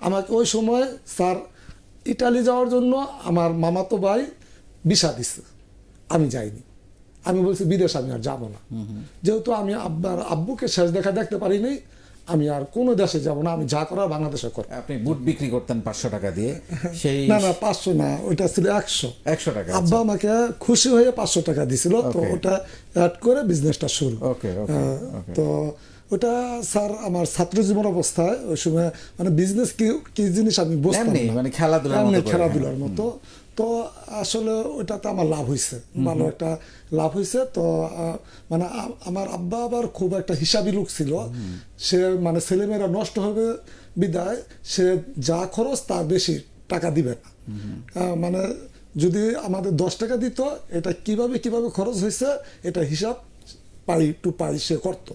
আমাকে ওই সময় স্যার ইটালি যাওয়ার জন্য আমার মামাতো ভাই ভিসা দিছে, আমি যাইনি। আমি বলছি বিদেশ আমি আর যাবো না, যেহেতু আমি আব্বুকে শেষ দেখা দেখতে পারিনি, আমি আর কোনো দেশে যাব না, আমি যা করার বাংলাদেশে করি। আপনি বুট বিক্রি করতেন 500 টাকা দিয়ে? সেই না 500 না, ওইটা ছিল 100 টাকা। আব্বা আমাকে খুশি হয়ে 500 টাকা দিছিল, তো ওটা অ্যাড করে বিজনেসটা শুরু। তো ওটা স্যার আমার ছাত্র জীবন অবস্থায় ওই সময় মানে বিজনেস কি জিনিস আমি বুঝতাম না, মানে খেলাধুলার মতো। তো আসলে ওইটাতে আমার লাভ হয়েছে, ভালো একটা লাভ হয়েছে। তো মানে আমার আব্বা আবার খুব একটা হিসাবি লোক ছিল, সে মানে ছেলেমেয়েরা নষ্ট হবে বিদায় সে যা খরচ তার বেশি টাকা দিবে না। মানে যদি আমাদের 10 টাকা দিত, এটা কিভাবে খরচ হয়েছে এটা হিসাব পাই সে করতো।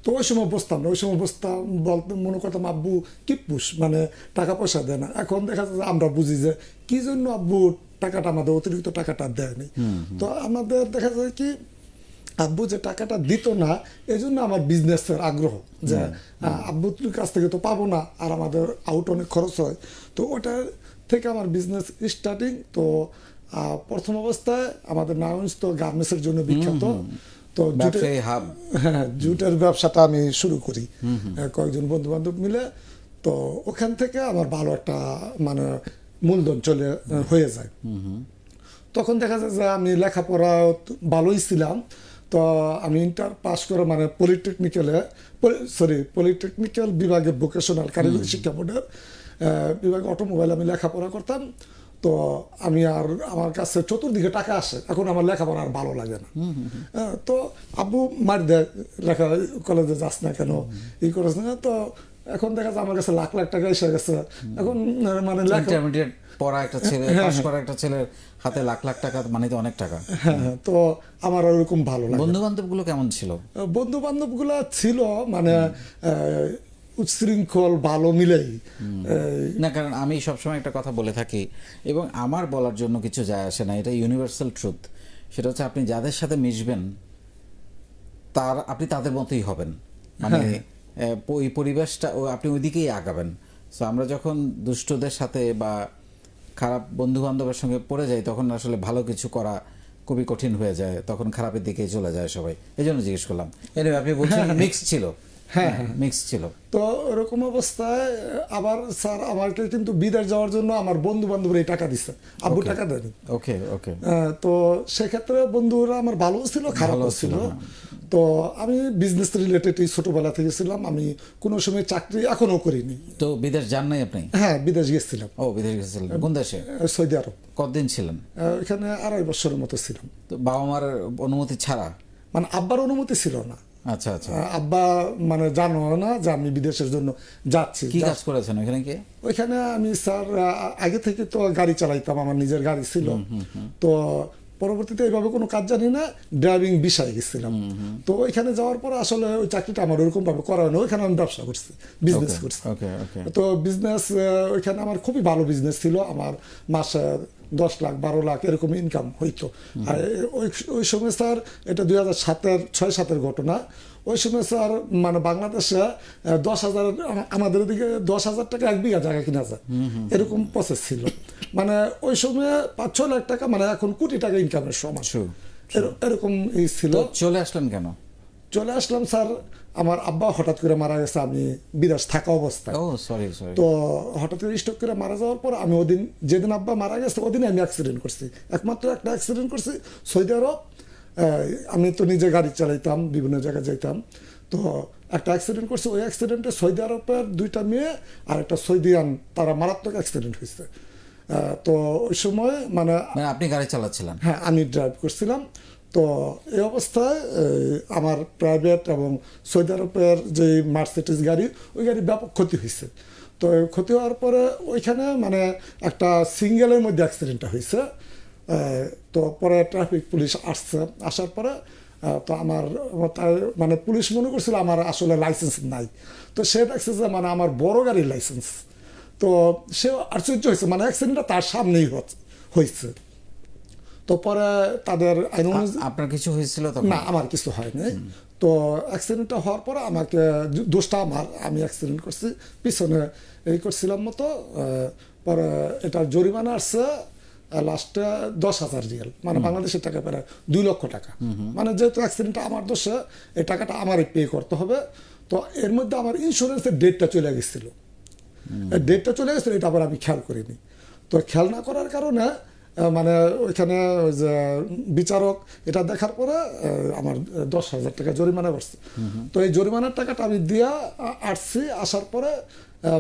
তো ওই সময় বসতাম না, ওই সময় বসতাম বলতে মনে করতাম আব্বু কিপুস, মানে টাকা পয়সা দেয় না। এখন দেখা যাচ্ছে আমরা বুঝি যে কি জন্য আব্বু টাকাটা আমাদের অতিরিক্ত টাকাটা দেয়নি। তো আমাদের দেখা যায় কি আব্বু যে টাকাটা দিত না, এই জন্য আমার বিজনেসের আগ্রহ যে আব্বুর কাছ থেকে তো পাবো না, আর আমাদের আউট অনেক খরচ হয়। তো ওটা থেকে আমার বিজনেস স্টার্টিং। তো প্রথম অবস্থায় আমাদের নারায়ণগঞ্জ তো গার্মেন্টসের জন্য বিখ্যাত, তো জুটের ব্যবসাটা আমি শুরু করি কয়েকজন বন্ধু বান্ধব মিলে। তো ওখান থেকে আমার ভালো একটা মানে মূলধন হয়ে যায়। তখন দেখা যায় যে আমি লেখাপড়া ভালোই ছিলাম। তো আমি ইন্টার পাস করে মানে পলিটেকনিক্যাল বিভাগে ভোকেশনাল কারিগরি শিক্ষা বোর্ডের বিভাগে অটোমোবাইল আমি লেখাপড়া করতাম। তো আমি আর আমার কাছে চতুর্দিকে টাকা আসে, এখন আমার লেখাপড়া আর ভালো লাগে না। তো আব্বু মার দেয়, লেখা কলেজে যাস না কেন, করিস না। তো এখন দেখা যায় আমার কাছে লাখ লাখ টাকা এসে গেছে। এখন মানে ইন্টারমিডিয়েট পড়া একটা ছেলে, পাস করা একটা ছেলের হাতে লাখ লাখ টাকা মানে তো অনেক টাকা। তো আমার ওরকম ভালো লাগে। বন্ধু বান্ধব গুলো কেমন ছিল? বন্ধু বান্ধব গুলা ছিল মানে উচ্ছৃঙ্খল, ভালো মিলেই না। কারণ আমি সবসময় একটা কথা বলে থাকি, এবং আমার বলার জন্য কিছু যায় আসে না, এটা ইউনিভার্সাল ট্রুথ। সেটা হচ্ছে আপনি যাদের সাথে মিশবেন আপনি তাদের মতোই হবেন, মানে ওই পরিবেশটা আপনি ওইদিকেই আগাবেন। সো আমরা যখন দুষ্টদের সাথে বা খারাপ বন্ধু বান্ধবের সঙ্গে পড়ে যাই, তখন আসলে ভালো কিছু করা খুবই কঠিন হয়ে যায়, তখন খারাপের দিকে চলে যায় সবাই। এই জন্য জিজ্ঞেস করলাম। আপনি বলছেন মিক্স ছিল? হ্যাঁ মিক্স ছিল। তো এরকম অবস্থায় আবার স্যার আমাকে কিন্তু বিদেশ যাওয়ার জন্য আমার বন্ধু বান্ধবরা এই টাকা দিচ্ছে, আব্বু টাকা দেয়নি। তো সেক্ষেত্রে বন্ধুরা আমার ভালো ছিল, খারাপও ছিল। তো আমি বিজনেস রিলেটেড ছোটবেলা থেকে ছিলাম, আমি কোনো সময় চাকরি এখনো করিনি। তো বিদেশ যান নাই আপনি? হ্যাঁ, বিদেশ গেছিলাম। বিদেশ গেছিলেন? কোন দেশে? সৌদি আরব। কতদিন ছিলেন? এখানে 2.5 বছরের মতো ছিলাম। তো বাবা মার অনুমতি ছাড়া? মানে আব্বার অনুমতি ছিল না। আচ্ছা আচ্ছা। আব্বা মানে জানো না যে আমি বিদেশের জন্য যাচ্ছি। কি কাজ করেছেন ওইখানে? কি ওইখানে আমি স্যার আগে থেকে তো গাড়ি চালাইতাম, আমার নিজের গাড়ি ছিল। তো পরবর্তীতে এইভাবে কোনো কাজ জানি না, ড্রাইভিং বিষয়ে গেছিলাম। তো ওইখানে যাওয়ার পরে আসলে ওই চাকরিটা আমার ওইরকম ভাবে করা হয় না। ওইখানে আমি ব্যবসা করছি, বিজনেস করছি। তো বিজনেস ওইখানে আমার খুবই ভালো বিজনেস ছিল, আমার মাসে 10 লাখ 12 লাখ এরকম ইনকাম হইতো। আর ওই সময় স্যার, এটা 2006-7 ঘটনা। ওই সময় স্যার মানে বাংলাদেশে 10,000, আমাদের দিকে 10,000 টাকা 1 বিঘা জায়গা কিনা যায়, এরকম প্রসেস ছিল। মানে ওই সময় 5-6 লাখ টাকা, মানে এখন কোটি টাকা ইনকামের সমান, এরকম ছিল। চলে আসলেন কেন? চলে আসলাম স্যার, আমার আব্বা হঠাৎ করে মারা গেছে আমি বিদেশ থাকা অবস্থায়। তো হঠাৎ করে স্ট্রোক করে মারা যাওয়ার পর আমি যেদিন আব্বা মারা গেছে ওদিন আমি অ্যাক্সিডেন্ট করছি, একমাত্র একটা অ্যাক্সিডেন্ট করছি সৌদি আরব। আমি তো নিজে গাড়ি চালাইতাম, বিভিন্ন জায়গায় যাইতাম। তো একটা অ্যাক্সিডেন্ট করছি, ওই অ্যাক্সিডেন্টে সৌদি আরবের 2টা মেয়ে আর একটা সৌদিয়ান, তারা মারাত্মক অ্যাক্সিডেন্ট হয়েছে। তো ওই সময় মানে আপনি গাড়ি চালাচ্ছিলেন? হ্যাঁ, আমি ড্রাইভ করছিলাম। তো এই অবস্থায় আমার প্রাইভেট এবং সৌদি আরবের যে মার্সিডিজ গাড়ি, ওই গাড়ি ব্যাপক ক্ষতি হয়েছে। তো ক্ষতি হওয়ার পরে ওইখানে মানে একটা সিঙ্গেলের মধ্যে অ্যাক্সিডেন্টটা হয়েছে। তো পরে ট্রাফিক পুলিশ আসার পরে তো আমার মানে পুলিশ মনে করছিল আমার আসলে লাইসেন্স নাই। তো সে দেখছে যে মানে আমার বড় গাড়ির লাইসেন্স। তো সে আশ্চর্য হয়েছে, মানে অ্যাক্সিডেন্টটা তার সামনেই হয়েছে। তো তো পরে তাদের আইন আপনার কিছু হয়েছিল তখন? না, আমার কিছু হয়নি। তো অ্যাক্সিডেন্টটা হওয়ার পরে আমাকে দোষটা আমার, আমি অ্যাক্সিডেন্ট করছি, পিছনে এই করছিলাম মতো। পরে এটা জরিমানা আসছে লাস্টে 10,000 রিয়াল, মানে বাংলাদেশের টাকা প্রায় 2 লক্ষ টাকা। মানে যেহেতু অ্যাক্সিডেন্টটা আমার দোষে, এই টাকাটা আমারই পে করতে হবে। তো এর মধ্যে আমার ইন্স্যুরেন্সের ডেটটা চলে গেছিল, ডেটটা চলে গেছিলো, এটা আবার আমি খেয়াল করিনি। তো খেয়াল না করার কারণে মানে ওইখানে ওই যে বিচারক এটা দেখার পরে আমার 10,000 টাকা জরিমানা করছে। তো এই জরিমানার টাকাটা আমি দিয়া আসছি, আসার পরে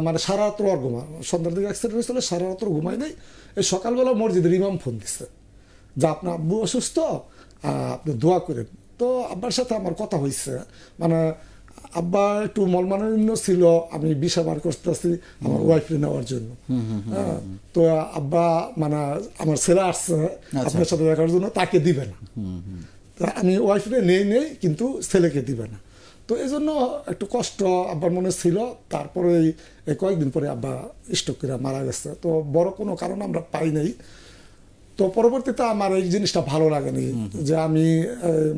মানে সারা রাত্র আর ঘুমা, সন্ধ্যার দিকে অ্যাক্সিডেন্ট হয়েছিল, সারা রাত্র ঘুমাই নেই। এই সকালবেলা মসজিদের ইমাম ফোন দিচ্ছে যে আপনার আব্বু অসুস্থ, আপনি দোয়া করেন। তো আব্বার সাথে আমার কথা হয়েছে, মানে আব্বা একটু মলমালিন্য ছিল, আমি ভিসা বার করতেছি আমার ওয়াইফকে নেওয়ার জন্য। তো আব্বা মানে আমার ছেলে আসছে আপনার সাথে দেখার জন্য, তাকে দিবে না। আমি ওয়াইফকে নেই কিন্তু ছেলেকে দিবে না। তো এই জন্য একটু কষ্ট আব্বার মনে ছিল। তারপরে এই কয়েকদিন পরে আব্বা স্ট্রোক করে মারা গেছে। তো বড় কোনো কারণ আমরা পাই নাই। তো পরবর্তীতে আমার এই জিনিসটা ভালো লাগেনি যে আমি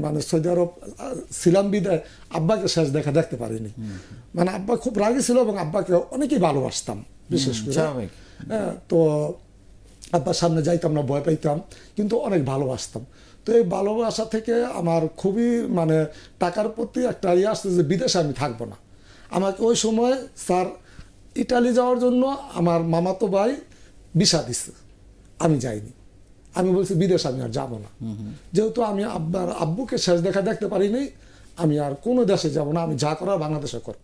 মানে সৌদি আরব ছিলাম বিদায় আব্বাকে শেষ দেখতে পারিনি। মানে আব্বা খুব রাগী ছিল এবং আব্বাকে অনেকেই ভালোবাসতাম বিশেষ করে। তো আব্বার সামনে যাইতাম না, ভয় পাইতাম, কিন্তু অনেক ভালোবাসতাম। তো এই ভালোবাসা থেকে আমার খুবই মানে টাকার প্রতি একটা ইয়ে আসছে যে বিদেশে আমি থাকবো না। আমাকে ওই সময় স্যার ইটালি যাওয়ার জন্য আমার মামাতো ভাই ভিসা দিছে, আমি যাইনি। আমি বলছি বিদেশ আমি আর যাবো না, যেহেতু আমি আব্বুকে শেষ দেখতে পারিনি, আমি আর কোনো দেশে যাব না, আমি যা করার বাংলাদেশে করব।